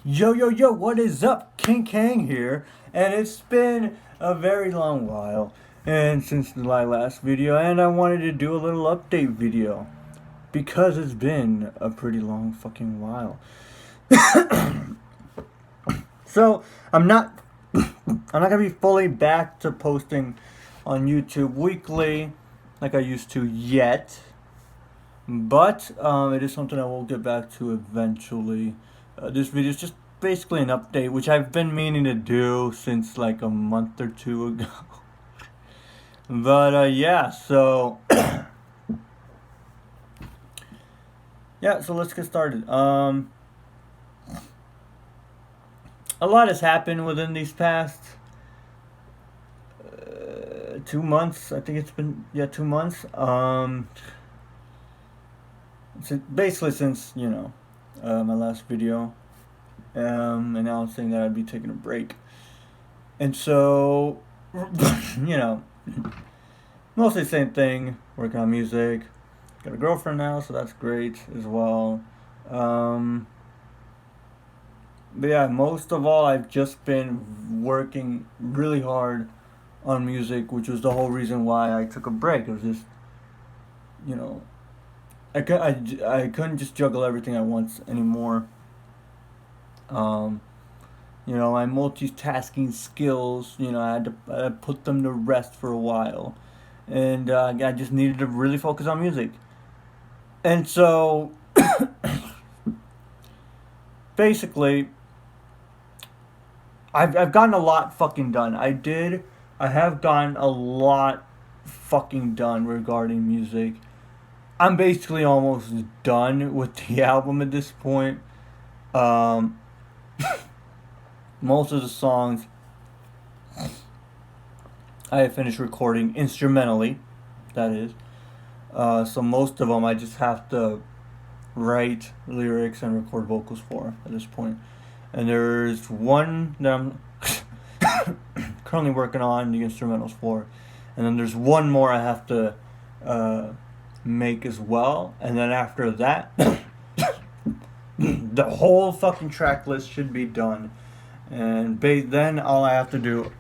Yo, what is up? King Kang here, and it's been a very long while and since my last video, and I wanted to do a little update video because it's been a pretty long fucking while. So I'm not gonna be fully back to posting on YouTube weekly like I used to yet, but it is something I will get back to eventually. This video is just basically an update, which I've been meaning to do since like a month or two ago. But yeah, so yeah, so let's get started. A lot has happened within these past 2 months. I think it's been 2 months. Basically since my last video, announcing that I'd be taking a break, and so mostly the same thing. Working on music. Got a girlfriend now, so that's great as well. But yeah, most of all, I've just been working really hard on music, which was the whole reason why I took a break. It was just, I couldn't just juggle everything at once anymore. My multitasking skills, I had to put them to rest for a while. And I just needed to really focus on music. And so, basically, I've gotten a lot fucking done. I have gotten a lot fucking done regarding music. I'm basically almost done with the album at this point. Most of the songs I have finished recording instrumentally, that is. So most of them I just have to write lyrics and record vocals for at this point. And there's one that I'm currently working on the instrumentals for. And then there's one more I have to make as well. And then after that, the whole fucking track list should be done. And then all I have to do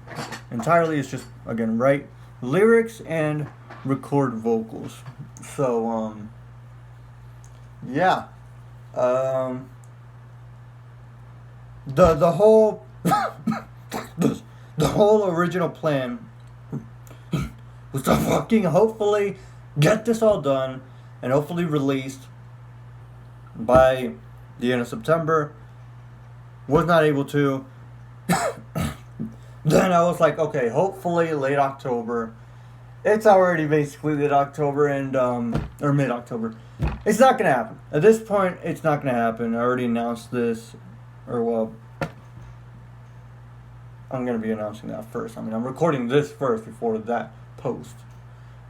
entirely is just, again, write lyrics and record vocals. So, yeah. The whole the whole original plan was to fucking hopefully get this all done and hopefully released by the end of September. Was not able to. Then I was like, okay, hopefully late October. It's already basically late October and or mid October. It's not gonna happen. At this point, it's not gonna happen. I already announced this, or well, I'm gonna be announcing that first. I mean, I'm recording this first before that post.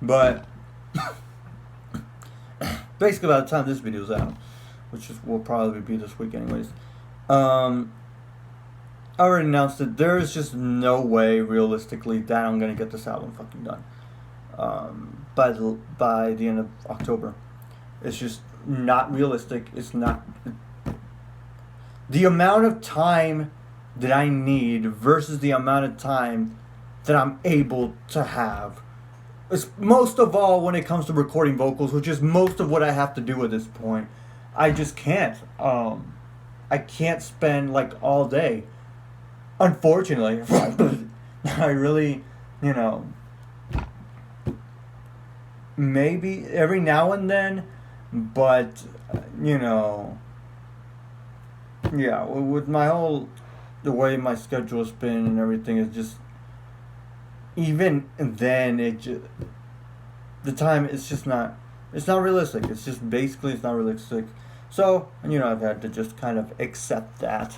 But basically, by the time this video's out, will probably be this week, anyways. I already announced that there's just no way, realistically, that I'm gonna get this album fucking done by the end of October. It's just not realistic. It's not the amount of time that I need versus the amount of time that I'm able to have. It's most of all when it comes to recording vocals, which is most of what I have to do at this point. I just can't. I can't spend like all day. Unfortunately, I really, maybe every now and then, but, yeah, with the way my schedule has been and everything, is just, even then, the time is just not, it's not realistic. It's just basically, it's not realistic. So, I've had to just kind of accept that.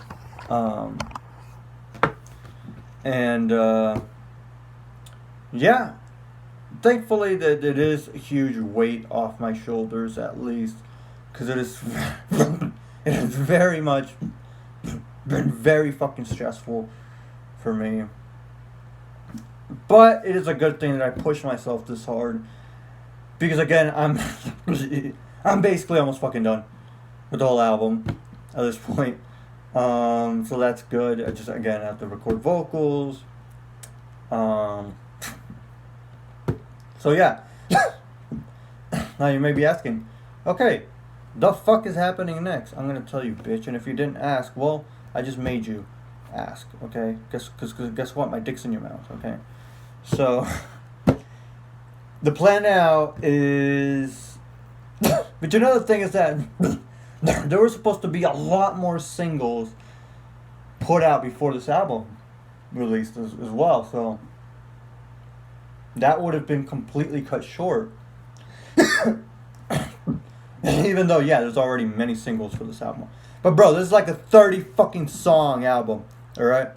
And, yeah, thankfully that it is a huge weight off my shoulders, at least, because it has very much been very fucking stressful for me. But it is a good thing that I pushed myself this hard, because again, I'm basically almost fucking done with the whole album at this point. So that's good. I just again have to record vocals. So yeah. Now you may be asking, okay, the fuck is happening next? I'm gonna tell you, bitch. And if you didn't ask, well, I just made you ask. Okay, guess what? My dick's in your mouth. Okay, so the plan now is, but you know the thing is that there were supposed to be a lot more singles put out before this album released as well. So that would have been completely cut short. Even though, yeah, there's already many singles for this album. But bro, this is like a 30 fucking song album, alright?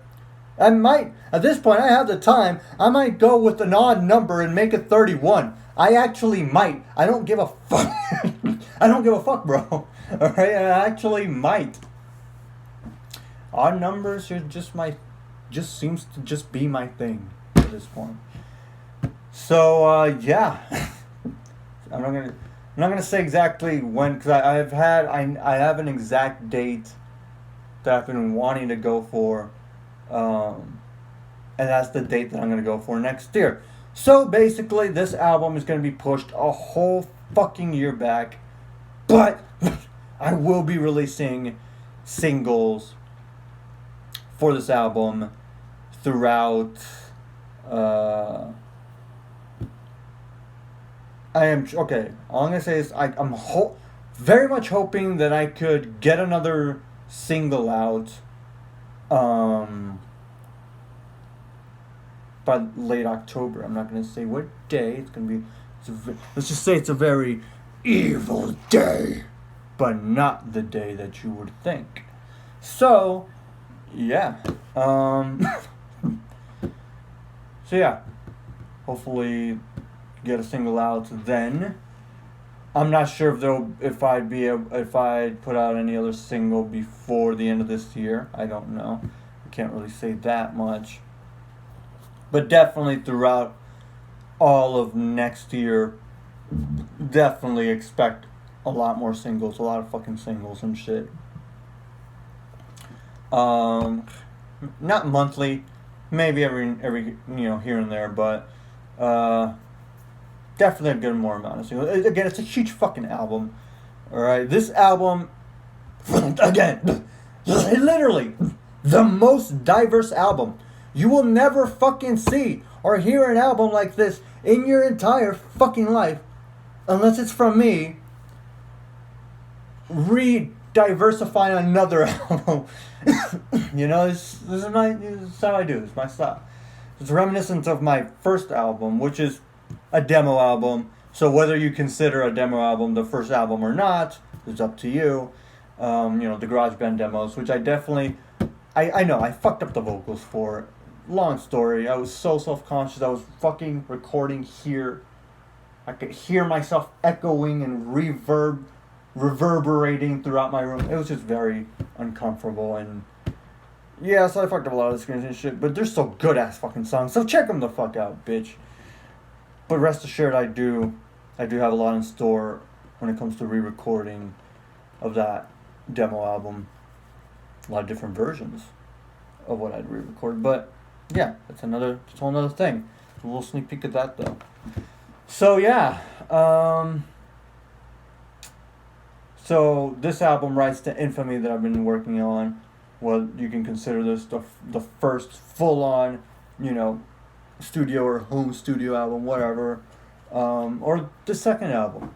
I might, at this point, I have the time, I might go with an odd number and make it 31. I actually might. I don't give a fuck. I don't give a fuck, bro. Alright, I actually might. Odd numbers are just seems to just be my thing at this point. So, yeah. I'm not gonna say exactly when, because I have an exact date that I've been wanting to go for, and that's the date that I'm gonna go for next year. So basically, this album is gonna be pushed a whole fucking year back, but I will be releasing singles for this album throughout. I am okay. All I'm gonna say is I'm very much hoping that I could get another single out, by late October. I'm not gonna say what day. It's gonna be. Let's just say it's a very evil day, but not the day that you would think. So, yeah. So yeah. Hopefully get a single out then. I'm not sure if I'd put out any other single before the end of this year. I don't know. I can't really say that much. But definitely throughout all of next year, definitely expect a lot more singles, a lot of fucking singles and shit. Not monthly, maybe every here and there, but definitely a good more amount of singles. Again, it's a huge fucking album. Alright, this album, again, literally, the most diverse album. You will never fucking see or hear an album like this in your entire fucking life, unless it's from me re-diversifying another album. This is how I do. It's my style. It's reminiscent of my first album, which is a demo album. So whether you consider a demo album the first album or not is up to you. The GarageBand demos, which I definitely, I know I fucked up the vocals for. Long story. I was so self-conscious. I was fucking recording here. I could hear myself echoing and reverberating throughout my room. It was just very uncomfortable, and yeah, so I fucked up a lot of the screens and shit. But they're so good ass fucking songs. So check them the fuck out, bitch. But rest assured, I do have a lot in store when it comes to re-recording of that demo album. A lot of different versions of what I'd re-record, but yeah, that's a whole another thing. A little sneak peek at that though. So yeah, so this album, Rights to Infamy, that I've been working on, well, you can consider this the first full-on, studio or home studio album, whatever, or the second album.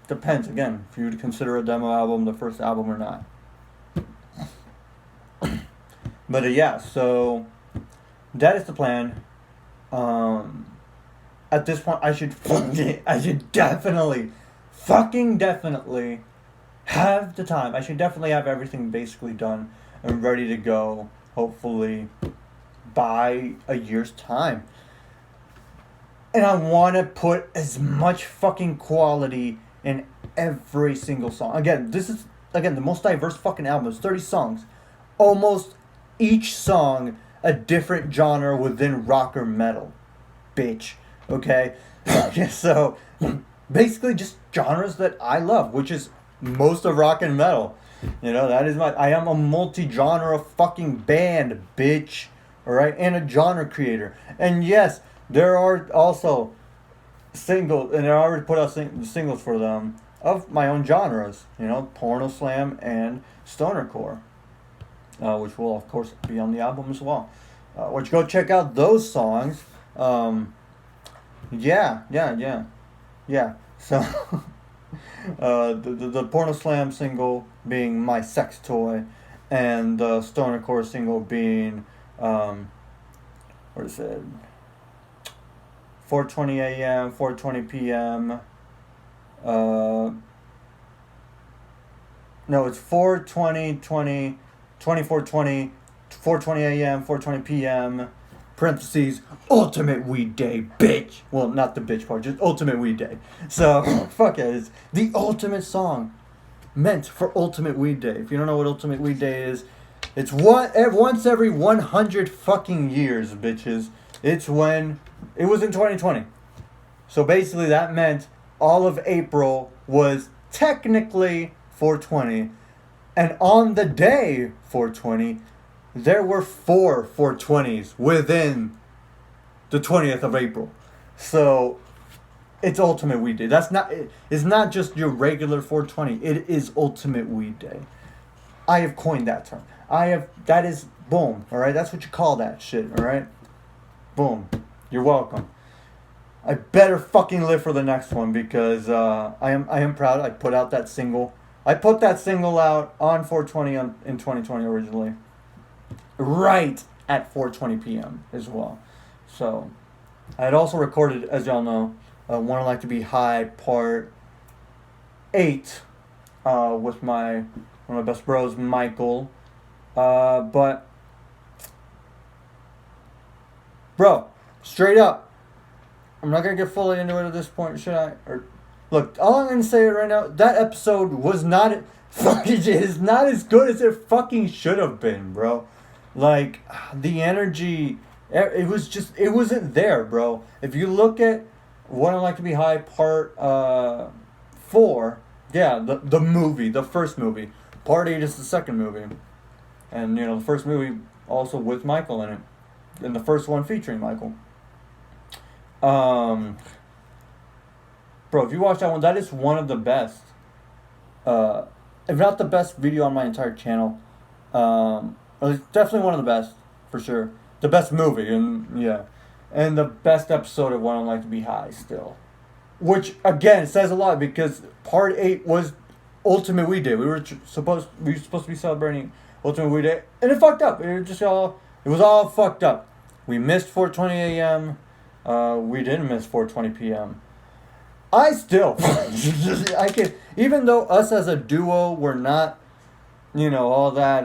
Depends, again, if you would consider a demo album the first album or not. But yeah, so that is the plan. At this point, I should definitely have the time. I should definitely have everything basically done and ready to go, hopefully, by a year's time. And I want to put as much fucking quality in every single song. Again, this is, the most diverse fucking album. It's 30 songs. Almost each song a different genre within rock or metal. Bitch. Okay? So, basically just genres that I love, which is most of rock and metal. You know, that is I am a multi-genre fucking band, bitch. Alright? And a genre creator. And yes, there are also singles, and I already put out singles for them of my own genres. You know, porno slam and stonercore, which will of course be on the album as well. Which go check out those songs. Yeah. So, the porno slam single being My Sex Toy, and the stonercore single being, what is it? 4:20 a.m., 4:20 p.m. No, it's 4:20, 24:20, 4:20 a.m., 4:20 p.m. Parentheses, Ultimate Weed Day, bitch. Well, not the bitch part, just Ultimate Weed Day. So, fuck it. It's the ultimate song meant for Ultimate Weed Day. If you don't know what Ultimate Weed Day is, it's once every 100 fucking years, bitches. It was in 2020. So basically that meant all of April was technically 420. And on the day 420, there were 4 420s within the 20th of April. So it's Ultimate Weed Day. It's not just your regular 420. It is Ultimate Weed Day. I have coined that term. That is, boom, alright? That's what you call that shit, alright? Boom. You're welcome. I better fucking live for the next one because I am proud. I put out that single. I put that single out on 420 in 2020 originally. Right at 4:20 p.m. as well. So, I had also recorded, as y'all know, Wanna Like to Be High Part 8 with one of my best bros, Michael. But, bro, straight up, I'm not going to get fully into it at this point, should I? Look, all I'm going to say right now, that episode was not, is not as good as it fucking should have been, bro. Like, the energy, it wasn't there, bro. If you look at Wanna Like to Be High Part 4, yeah, the movie, the first movie. Part 8 is the second movie. And, you know, the first movie also with Michael in it. And the first one featuring Michael. Bro, if you watch that one, that is one of the best. If not the best video on my entire channel. It's definitely one of the best, for sure. The best movie, and yeah. And the best episode of Wanna Like to Be High, still. Which, again, says a lot, because Part 8 was Ultimate Weed Day. We were supposed to be celebrating Ultimate Weed Day, and it fucked up. It was all fucked up. We missed 4:20 a.m. We didn't miss 4:20 p.m. I still, even though us as a duo were not, you know, all that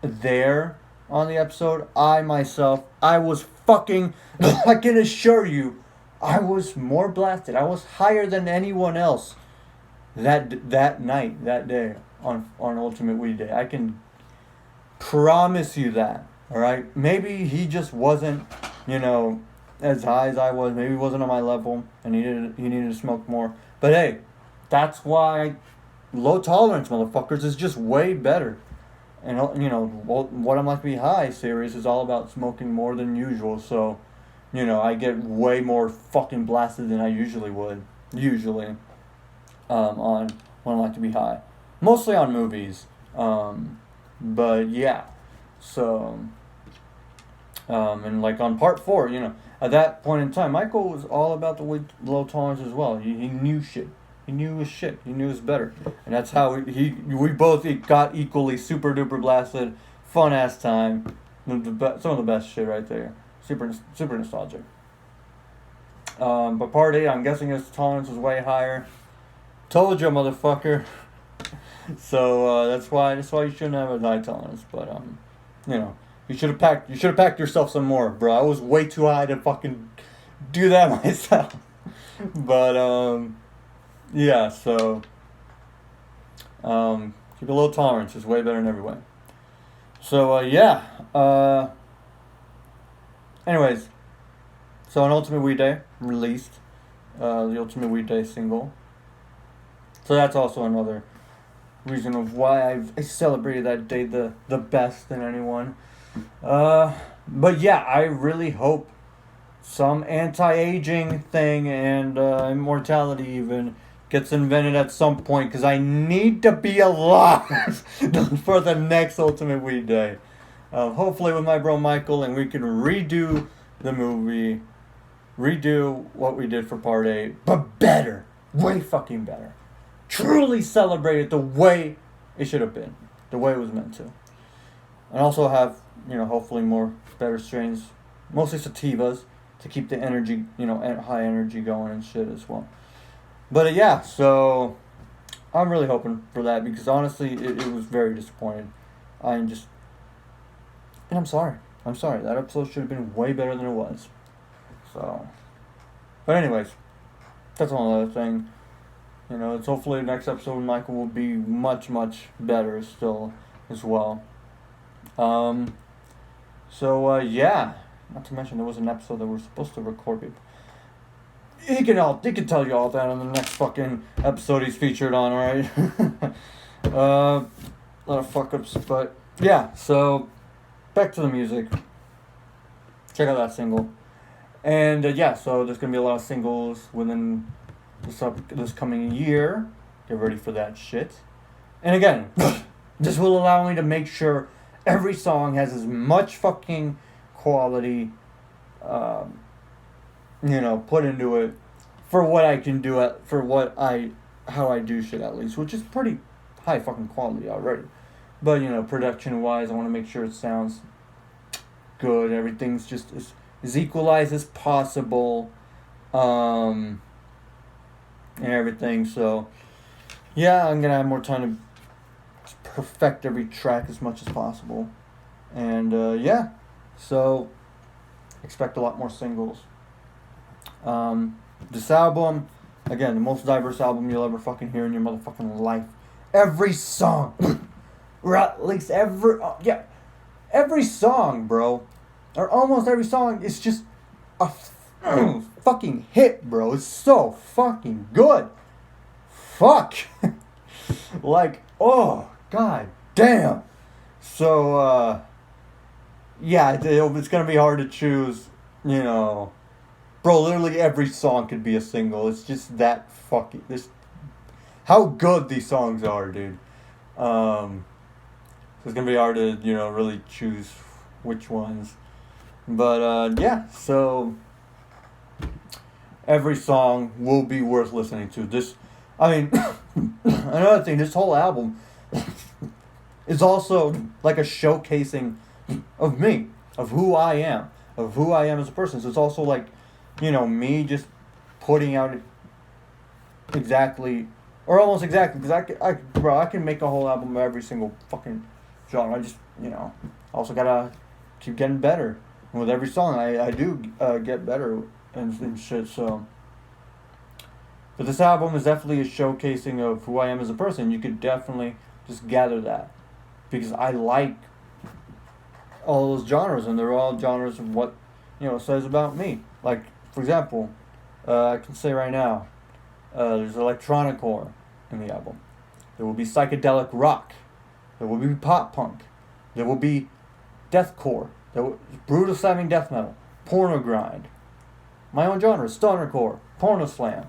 there on the episode, I was fucking, I can assure you, I was more blasted. I was higher than anyone else that night, that day on Ultimate Weed Day. I can promise you that. All right, maybe he just wasn't, you know, as high as I was. Maybe he wasn't on my level, and he needed to smoke more. But hey, that's why low tolerance, motherfuckers, is just way better. And you know, What I'm Like to Be High series is all about smoking more than usual. So, you know, I get way more fucking blasted than I usually would. On When I Like to Be High, mostly on movies. But yeah, so. And like on Part 4, you know, at that point in time, Michael was all about the low tolerance as well. He knew shit. He knew his shit. He knew his better. And that's how we both got equally super duper blasted. Fun ass time. Some of the best shit right there. Super nostalgic. But Part 8, I'm guessing his tolerance was way higher. Told you, motherfucker. So that's why you shouldn't have a high tolerance. But you know. You should have packed yourself some more, bro. I was way too high to fucking do that myself. But yeah, so keep a low tolerance is way better in every way. So yeah. Anyways, so an Ultimate Weed Day released, the Ultimate Weed Day single. So that's also another reason of why I celebrated that day the best than anyone. But yeah, I really hope some anti-aging thing and immortality even gets invented at some point, because I need to be alive for the next Ultimate Weed Day. Hopefully with my bro Michael, and we can redo the movie, redo what we did for Part 8, but better, way fucking better. Truly celebrate it the way it should have been, the way it was meant to. And also have, hopefully more better strains, mostly sativas, to keep the energy, high energy going and shit as well. But yeah, so I'm really hoping for that, because honestly, it was very disappointing. And I'm sorry. That episode should have been way better than it was. So, but anyways, that's another thing. It's hopefully the next episode with Michael will be much, much better still as well. Yeah. Not to mention there was an episode that we were supposed to record. He can tell you all that on the next fucking episode he's featured on, alright? A lot of fuck ups, but yeah, so back to the music. Check out that single. And so there's gonna be a lot of singles within this coming year. Get ready for that shit. And again, this will allow me to make sure every song has as much fucking quality, put into it for what I can do how I do shit at least, which is pretty high fucking quality already. But production wise, I want to make sure it sounds good. Everything's just as equalized as possible, and everything. So yeah, I'm gonna have more time to perfect every track as much as possible, and so expect a lot more singles. This album, again, the most diverse album you'll ever fucking hear in your motherfucking life. Every song, or at least every song, bro, or almost every song is just a fucking hit, bro. It's so fucking good. Fuck. Like, oh, god damn. So, it's gonna be hard to choose, Bro, literally every song could be a single. It's just that fucking... how good these songs are, dude. So it's gonna be hard to, really choose which ones. But, so... every song will be worth listening to. Another thing, this whole album is also like a showcasing of me, of who I am as a person. So it's also like, me just putting out exactly, or almost exactly, because I can make a whole album of every single fucking genre. I just, also gotta keep getting better. And with every song, I do get better and shit, so. But this album is definitely a showcasing of who I am as a person. You could definitely just gather that, because I like all those genres, and they're all genres of what, it says about me. Like, for example, I can say right now, there's electronic core in the album. There will be psychedelic rock. There will be pop punk. There will be deathcore. Brutal slamming death metal. Porno grind. My own genre, stonercore, porno slam.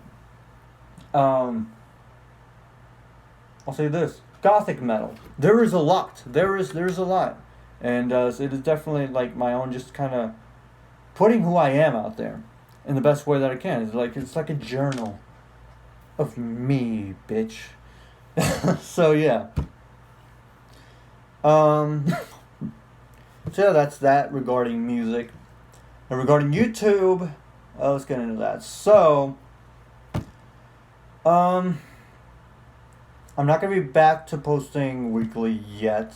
I'll say this: gothic metal. There is a lot. There is a lot, and it is definitely like my own, just kind of putting who I am out there in the best way that I can. It's like a journal of me, bitch. So yeah. So yeah, that's that regarding music. And regarding YouTube, let's get into that. So, I'm not going to be back to posting weekly yet.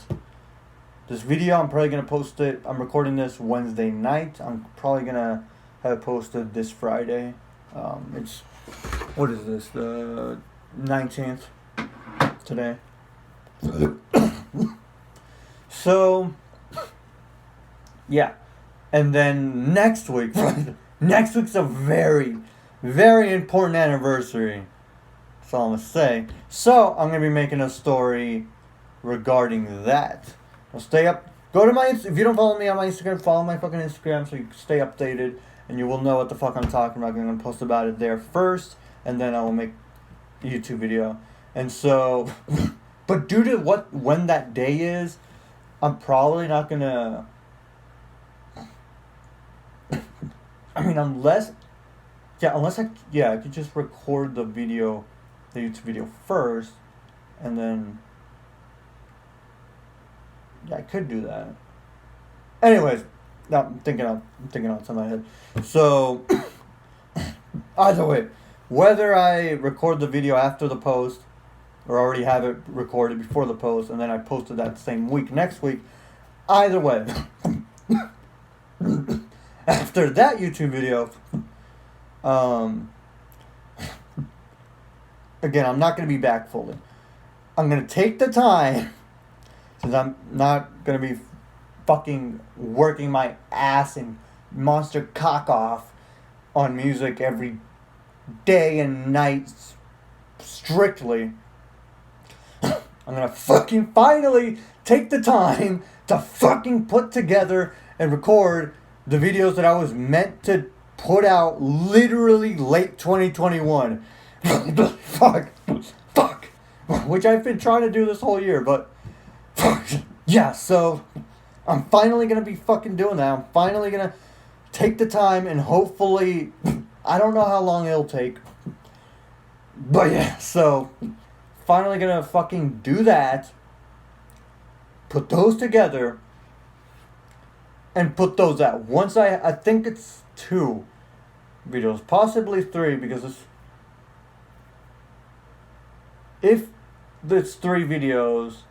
This video, I'm probably going to post it. I'm recording this Wednesday night. I'm probably going to have it posted this Friday. What is this? The 19th today. So, yeah. And then next week, next week's a very, very important anniversary That's all I'm gonna say. So I'm gonna be making a story regarding that. Well, stay up. Go to my. If you don't follow me on my Instagram, follow my fucking Instagram so you can stay updated and you will know what the fuck I'm talking about. I'm gonna post about it there first, and then I will make a YouTube video. And so, but due to when that day is, I'm probably not gonna. I mean, unless I could just record the YouTube video first, and then. Yeah, I could do that. Anyways, no, I'm thinking outside my head. So, either way, whether I record the video after the post, or already have it recorded before the post, and then I posted that same week next week, either way, after that YouTube video, again, I'm not going to be back fully. I'm going to take the time. Since I'm not going to be fucking working my ass and monster cock off on music every day and night strictly, I'm going to fucking finally take the time to fucking put together and record the videos that I was meant to put out literally late 2021. Fuck. Which I've been trying to do this whole year, but yeah, so I'm finally going to be fucking doing that. I'm finally going to take the time and hopefully, I don't know how long it'll take. But yeah, so finally going to fucking do that. Put those together. And put those out. Once I think it's 2 videos, possibly 3, because if it's 3 videos,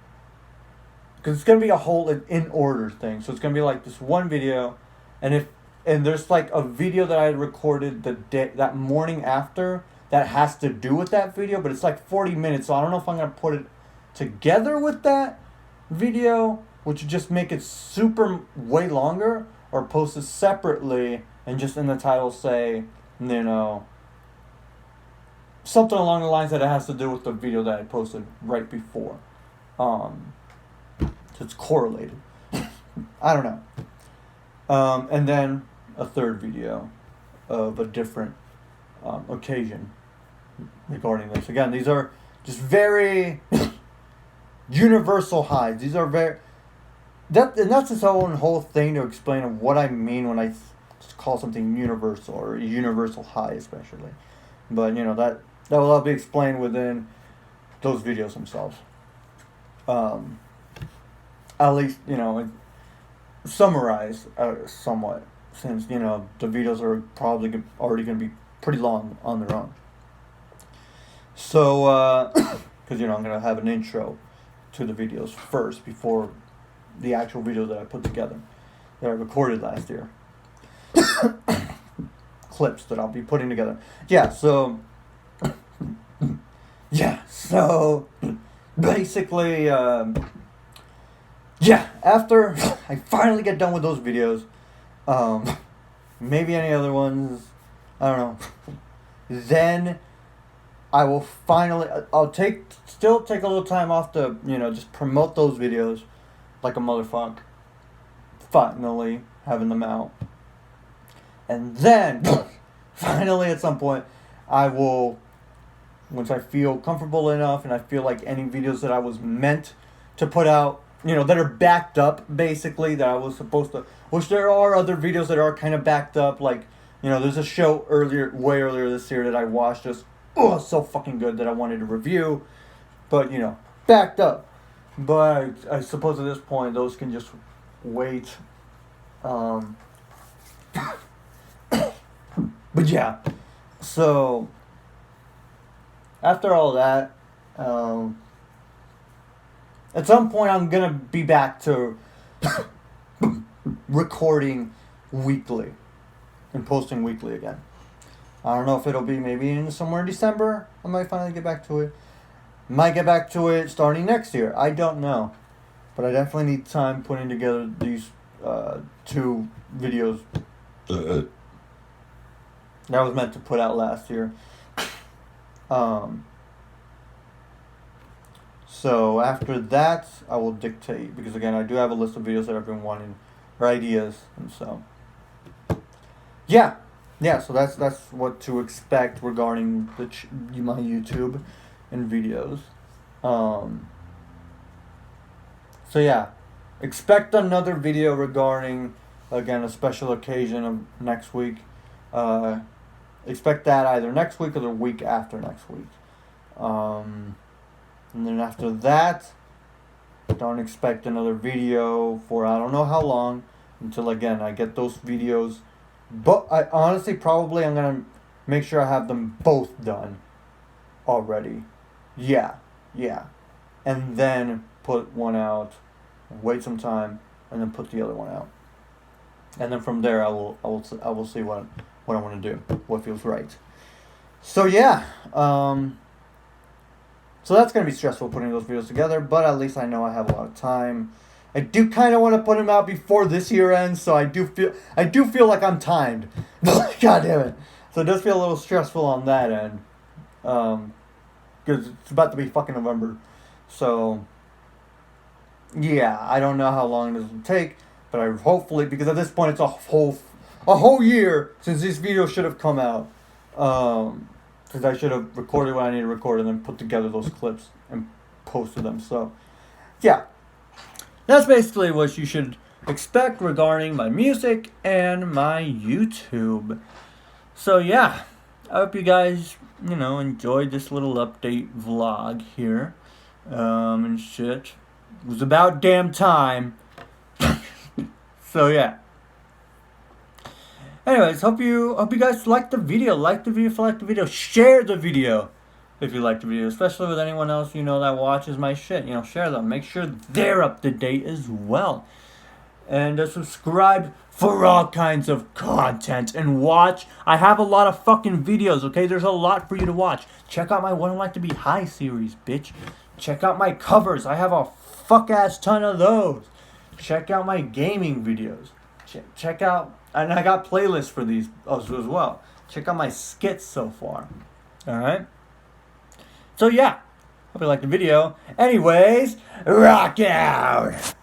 because it's going to be a whole in order thing. So it's going to be like this one video, and there's like a video that I had recorded that morning after that has to do with that video, but it's like 40 minutes, so I don't know if I'm going to put it together with that video, which would just make it super way longer, or post it separately and just in the title say, something along the lines that it has to do with the video that I posted right before. So it's correlated. I don't know. And then a third video of a different occasion regarding this. Again, these are just very universal highs. These are very... and that's its own whole thing to explain what I mean when I call something universal, or a universal high especially. But, that will all be explained within those videos themselves. At least, summarize somewhat, since, the videos are probably already going to be pretty long on their own. So, because, I'm going to have an intro to the videos first before the actual video that I put together, that I recorded last year. Clips that I'll be putting together. So basically, after I finally get done with those videos, maybe any other ones, I don't know, then I will I'll still take a little time off to, just promote those videos like a motherfucker, finally having them out. And then, finally at some point, I will, once I feel comfortable enough and I feel like any videos that I was meant to put out, that are backed up, basically, that I was supposed to, which there are other videos that are kind of backed up, like, there's a show way earlier this year that I watched, just, so fucking good that I wanted to review, but, backed up. But I suppose at this point, those can just wait. But yeah, so after all that, at some point I'm gonna be back to recording weekly and posting weekly again. I don't know if it'll be maybe in somewhere in December. I might finally get back to it. Might get back to it starting next year. I don't know, but I definitely need time putting together these 2 videos that I was meant to put out last year. So after that, I will dictate, because again, I do have a list of videos that I've been wanting, or ideas, and so yeah, yeah. So that's what to expect regarding my YouTube and videos. Um, so yeah, expect another video regarding, again, a special occasion of next week. Expect that either next week or the week after next week. And then after that, don't expect another video for I don't know how long, until again I get those videos. But I honestly probably I'm gonna make sure I have them both done already. Yeah, yeah. And then put one out, wait some time, and then put the other one out. And then from there I will see what I want to do, what feels right. So yeah, so that's going to be stressful putting those videos together, but at least I know I have a lot of time. I do kind of want to put them out before this year ends, so I do feel like I'm timed. God damn it. So it does feel a little stressful on that end. Because it's about to be fucking November. So, yeah, I don't know how long this will take, but I hopefully, because at this point it's a whole year since these videos should have come out. Because I should have recorded what I need to record and then put together those clips and posted them. So, yeah. That's basically what you should expect regarding my music and my YouTube. So, yeah. I hope you guys, enjoyed this little update vlog here. And shit. It was about damn time. So, yeah. Anyways, hope you guys liked the video. Like the video if you liked the video. Share the video if you liked the video. Especially with anyone else that watches my shit. Share them. Make sure they're up to date as well. And subscribe for all kinds of content. And watch. I have a lot of fucking videos, okay? There's a lot for you to watch. Check out my What I Like to Be High series, bitch. Check out my covers. I have a fuck-ass ton of those. Check out my gaming videos. Check out... And I got playlists for these as well. Check out my skits so far. Alright? So yeah. Hope you liked the video. Anyways, rock out!